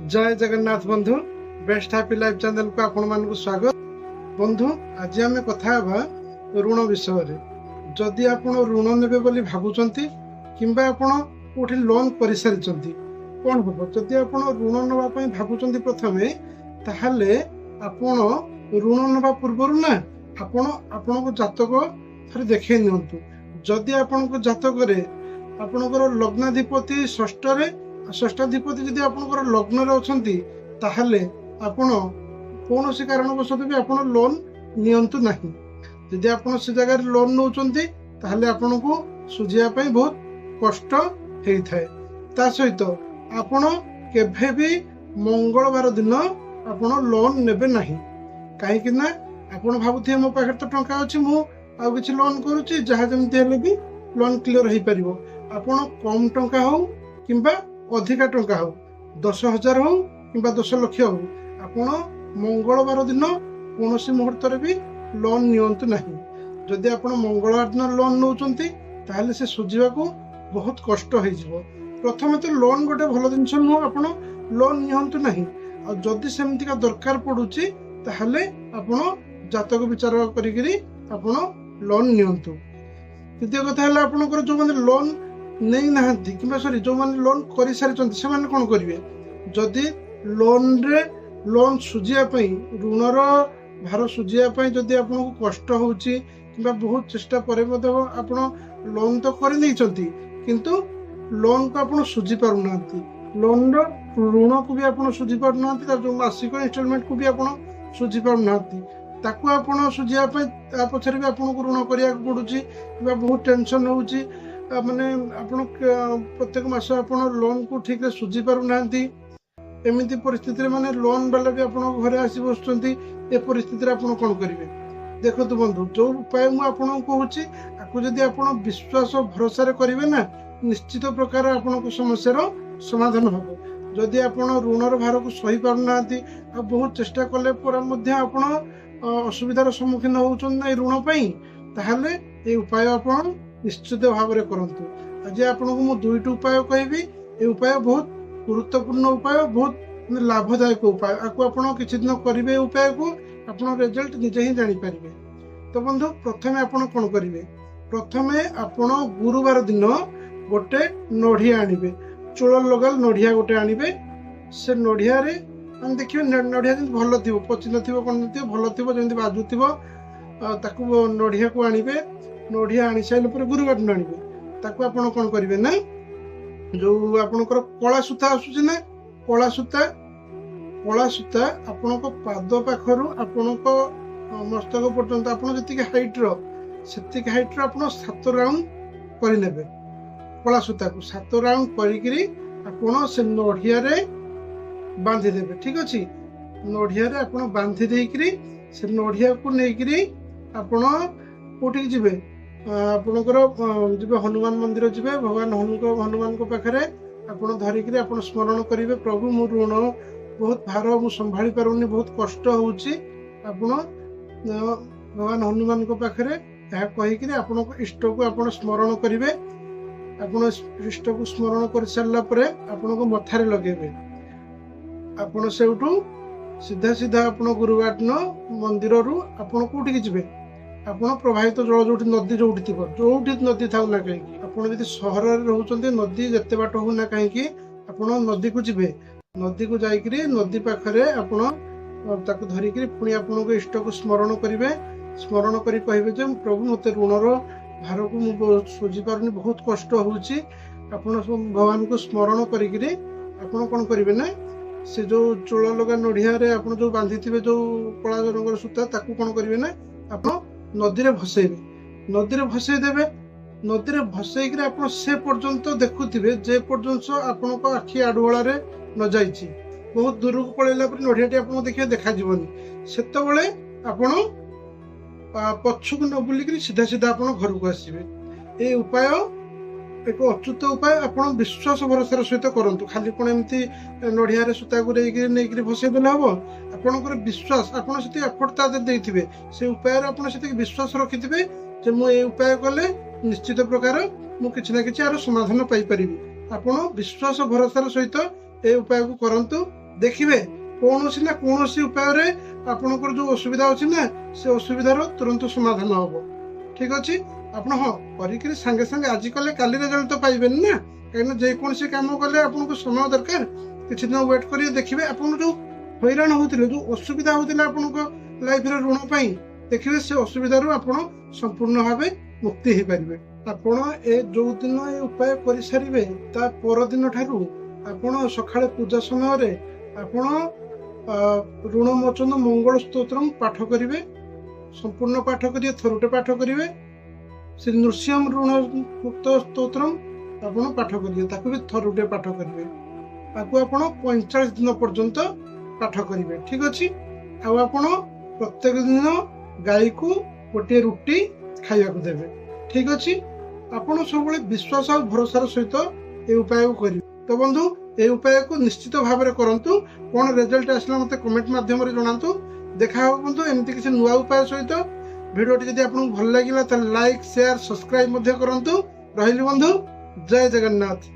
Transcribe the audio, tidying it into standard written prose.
जय जगन्नाथ बंधु best happy life channel को आपण मानक स्वागत। बंधु आज आम कथा ऋण विषय जदि आपण ऋण नेबे बोली भाबुचंती किंबा आपण कोठी लोन कर सारी कौन हम जदि आपण ऋण नवा पई भाबुचंती प्रथमे ताहले आपण ऋण नवा पूर्व ना आपण को जातक थरे देखे नियंतु। जदि आपण को जातक रे आपणकर लग्नाधिपति षष्ठाधिपति जदि आपणकर लग्न रे अछंती ताहले आपण कौन कारणवश भी आपण लोन नियंतु नहीं। जदि आपण से जगह लोन नौचंती ताहले आपण को सुझिया पई बहुत कष्ट हेई थाए। ता सहित आपण केभे भी मंगलवार दिन आपण लोन नेबे नहीं। काहे कि ना आपण भाबुथि मो पाखे तो टंका अछि मु आ किछि लोन करूछि जहा जेमति हेले भी लोन क्लियर हेई परिबो। आपण कम टंका हो किंबा अधिका टंका हो 10,000 हो किंबा 10 लाख हो आपण मंगलवार दिन कौन मुहूर्त भी लोन नियंतु नहीं। जदि आपण मंगलवार दिन लोन नौचंती ताहले से सुझिबा को बहुत कष्ट हो जिवो। प्रथमे तो लोन गोटे भल जिनस नुह आपण लोन नियंतु नहीं। आ जदि सेमतिका दरकार पड़ुची ताहले आपण जातक विचार करिगिरी आपण लोन नियंतु। द्वितीय कथा है आपनकर जो माने लोन नहीं नाहंती किंबा सॉरी जो माने लोन करि सारिचंती से माने कोन करिवे। जदि लोन सुझिया पई ऋणर भार सुझिया पई जदि आपन को कष्ट होउची किंबा बहुत चेष्टा परे मते आपन लोन तो करि दैचंती किंतु लोन को आपन सुझि पारु नांती। लोन ऋण को भी आपन सुझि पारु नांती ता जो मासिक इंस्टॉलमेंट को भी आपन सुझि पारु नांती। ताकू आपन सुझिया पई ता पछरे भी आपन को ऋण करिया पडुची किंबा बहुत टेंशन होउची माने आपण प्रत्येक मास आपण लोन को ठीक रे सुझी पारु नांती। एमिति परिस्थिति रे माने लोन वाला भी आपण घरे आसी बसचंती। ए परिस्थिति रे आपण कोन करिवे देखो बंधु जो उपाय मु आपण कहूची आकु जदि आपण विश्वास भरोसा रे करिवे ना निश्चित प्रकार आपण को समस्या रो समाधान होबो। जदि आपण ऋणर भार को सही पारु नांती आ बहुत चेष्टा कले पर मध्ये आपण असुविधार सम्मुखीन होउचन ना ऋण पई ताहले ए उपाय आपण निश्चित भाव में करंतु। आज आपको मु दुईट उपाय कहबी। ए उपाय बहुत गुरुत्वपूर्ण उपाय बहुत लाभदायक उपाय। आपको आपण किछि दिन करिवे उपाय को आपण रिजल्ट निजे ही जानि परिबे। तो बंधु प्रथमे आपण कोन करिवे प्रथमे आपण गुरुवार दिन गोटे नढ़िया आनिबे। चूल लगाल नढ़िया गोटे आनिबे। से नढ़िया रे हम देखियो नढ़िया जि भल थिबो पचि नथिबो कोन नथिबो भल थिबो जेंति बाजुथिबो ताकू नढ़िया को आनिबे। नढ़िया आनी सारे गुरुवार दिन आने ताकू आपण कौन करेंगे ना जो आपणकर कला सूता आसूची ना कला सूता आपण पाद पाखर आपण मस्तक पर्यंत आप जी हाइट रे आपण 7 राउंड करने कला सूता को 7 राउंड कर से नढ़िया बांधी देवे। ठीक अच्छे नढ़िया आपण बांधी देकरी से नढ़िया को लेकिन आपण कोठी जीवे आपणकर जी हनुमान मंदिर जी भगवान हनुमान को पाखे आपड़ धरिकी आप स्मरण करेंगे प्रभु मो ऋण बहुत भार मु संभाली पारुनी बहुत कष्ट होउची आपण भगवान हनुमान को पाखे कहीकि आपण इष्ट को आप स्मरण करेंगे। आपण इष्ट को स्मरण कर सारा आपण को मथारे लगेबे। आपण सेउठू सीधा सीधा आपण गुरुवार दिन मंदिर रू आपण कोठी जीवे आपण प्रवाहित जल जो नदी जो नदी था ना कहीं आपड़ सहर रोचे नदी जिते बाट हो ना कहीं आपण नदी को जीवे। नदी को जाकरी नदी पाखे आपड़ धरिकी पुणी आपण इष्ट को स्मरण करेंगे। स्मरण कर कहे प्रभु मत ऋणर भार को मुझे सुझी पारनी बहुत कष्ट होउची। आपण भगवान को स्मरण करी आपण कौन करेंगे ना से जो चूल लगा नढ़िया आप जो बांधी थे जो कला रंगर सूता ताकू कौन करेंगे ना आप नदी रे भसेबे। नदी रे भसई देबे। नदी रे भसई के आपण से पर्यंत देखुथिबे जे पर्यंत आपण को आखि आडुळा रे न जाईची बहुत दूर को पळेला पर नढ़ियाटी आपण देखिए देखा जीवनी सेते बेले आपण पछुक न बुलिकरी सीधा सीधा आपण घर को आसीबे। ए उपाय एक अच्युत उपाय आपण विश्वास भरोसा सहित करंतु। खाली कोन एमती नढ़िया रे सूता को नहीं भसई देले हबो आपणकर विश्वास आपण से एफर्ट देथिबे से उपाय आपण से विश्वास रखिथिबे जे मु ए उपाय कले निश्चित प्रकार मु किछि ना किछि आरो समाधान पाई परिबी। आपण विश्वास भरोसा सहित ए उपाय को करंतु देखिए कौन ना कौन उपाय आपनकर जो असुविधा अच्छी ना से असुविधार तुरंत समाधान हम। ठीक अच्छे आप हाँ कर सागे सागे आज कले काली रिजल्ट तो पाइबे ना कहीं जेकोसी कम कले आपको समय दरकार किसी दिन वेट कर देखिए आप जो हैरान होते जो असुविधा होता आपको लाइफ ऋण पाई देखिए से असुविधा आप संपूर्ण भाव मुक्ति हो पारे। आपण जो दिन ये उपाय कर सारे परदिन ठारू आपण सकाळे पूजा समय आपण ऋण मोचन मंगल स्तोत्रम पाठ करेंगे संपूर्ण पाठ करेंगे थरुटे पाठ करेंगे श्री नृसिंह ऋण मुक्त स्तोत्रम आपण पाठ करेंगे ताकू भी थरुटे पाठ करेंगे आपको आपण 45 दिन पर्यंत पाठ करेंगे। ठीक अच्छे आपण प्रत्येक दिन गाई को गोटे रुटी खाइबा को देवे। ठीक अच्छे आपण सब विश्वास और भरोसार सहित ये उपाय को करेंगे। तो बंधु ये उपाय को निश्चित भाव में करंतु कौन रिजल्ट आसला मते कमेंट माध्यम रे जणांतु। देखा हो बंधु एमती किसी नुआ उपाय सहित भिडियोटी जदि आपको भल लगिला त लाइक शेयर सब्सक्राइब मध्य करंतु। रहिली बंधु जय जगन्नाथ।